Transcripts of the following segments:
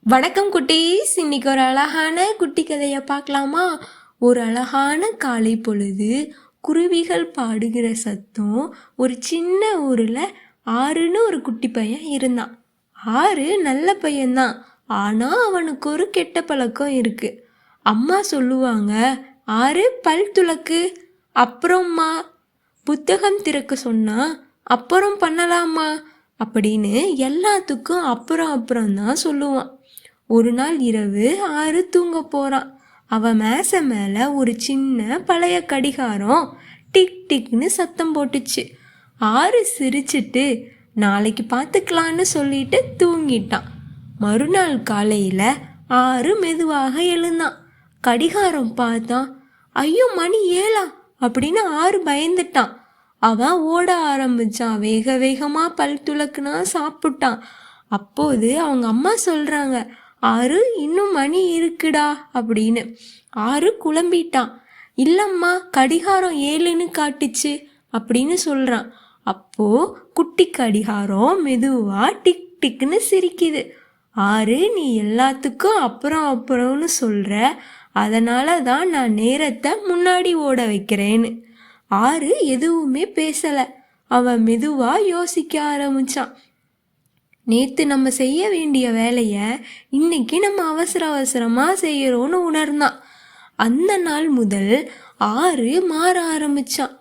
வணக்கம் குட்டீஸ். இன்னைக்கு ஒரு அழகான குட்டி கதையை பார்க்கலாமா? ஒரு அழகான காலை பொழுது, குருவிகள் பாடுகிற சத்தம். ஒரு சின்ன ஊரில் ஆறுன்னு ஒரு குட்டி பையன் இருந்தான். ஆறு நல்ல பையன்தான், ஆனால் அவனுக்கு ஒரு கெட்ட பழக்கம் இருக்கு. அம்மா சொல்லுவாங்க, ஆறு பல் துலக்கு, அப்புறம்மா புத்தகம் திறக்க சொன்னா அப்புறம் பண்ணலாமா அப்படின்னு எல்லாத்துக்கும் அப்புறம் தான் சொல்லுவான். ஒரு நாள் இரவு ஆறு தூங்க போகிறான். அவன் மேசை மேலே ஒரு சின்ன பழைய கடிகாரம் டிக் டிக்னு சத்தம் போட்டுச்சு. ஆறு சிரிச்சிட்டு நாளைக்கு பார்த்துக்கலான்னு சொல்லிட்டு தூங்கிட்டான். மறுநாள் காலையில் ஆறு மெதுவாக எழுந்தான். கடிகாரம் பார்த்தான். ஐயோ, மணி 7 அப்படின்னு ஆறு பயந்துட்டான். அவன் ஓட ஆரம்பிச்சான். வேக வேகமாக பல் துலக்குனா சாப்பிட்டான். அப்போது அவங்க அம்மா சொல்கிறாங்க, ஆறு இன்னும் மணி இருக்குடா அப்படின்னு. ஆறு குழம்பிட்டான். இல்லம்மா, கடிகாரம் 7ன்னு காட்டுச்சு அப்படின்னு சொல்கிறான். அப்போ குட்டி கடிகாரம் மெதுவா டிக் டிக்னு சிரிக்குது. ஆறு, நீ எல்லாத்துக்கும் அப்புறம்னு சொல்கிற, அதனால தான் நான் நேரத்தை முன்னாடி ஓட வைக்கிறேன்னு. ஆறு எதுவுமே பேசலை. அவன் மெதுவாக யோசிக்க ஆரம்பிச்சான். நேற்று நம்ம செய்ய வேண்டிய வேலையை இன்னைக்கு நம்ம அவசரமாக செய்கிறோன்னு உணர்ந்தான். அந்த நாள் முதல் ஆறு மாற ஆரம்பிச்சான்.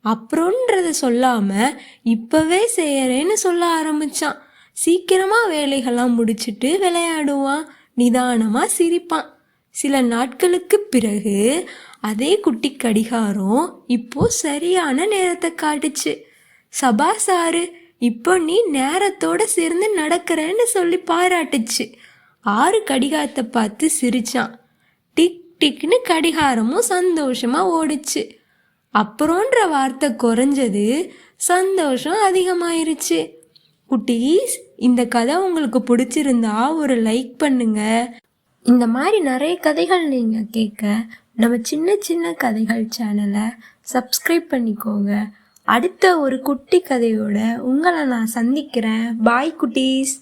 அப்புறம்ன்றத சொல்லாமல் இப்போவே செய்யறேன்னு சொல்ல ஆரம்பிச்சான். சீக்கிரமாக வேலைகள்லாம் முடிச்சுட்டு விளையாடுவான். நிதானமாக சிரிப்பான். சில நாட்களுக்கு பிறகு அதே குட்டி கடிகாரம் இப்போ சரியான நேரத்தை காட்டுச்சு. சபாஸ் ஆறு, இப்போ நீ நேரத்தோட சேர்ந்து நடக்கிறேன்னு சொல்லி பாராட்டுச்சு. ஆறு கடிகாரத்தை பார்த்து சிரிச்சான். டிக் டிக்னு கடிகாரமும் சந்தோஷமா ஓடிச்சு. அப்புறம்ன்ற வார்த்தை குறைஞ்சது, சந்தோஷம் அதிகமாயிருச்சு. குட்டீஸ், இந்த கதை உங்களுக்கு பிடிச்சிருந்தா ஒரு லைக் பண்ணுங்க. இந்த மாதிரி நிறைய கதைகள் நீங்கள் கேட்க நம்ம சின்ன சின்ன கதைகள் சேனலை சப்ஸ்கிரைப் பண்ணிக்கோங்க. அடுத்த ஒரு குட்டி கதையோட உங்களை நான் சந்திக்கிறேன். பாய் குட்டீஸ்.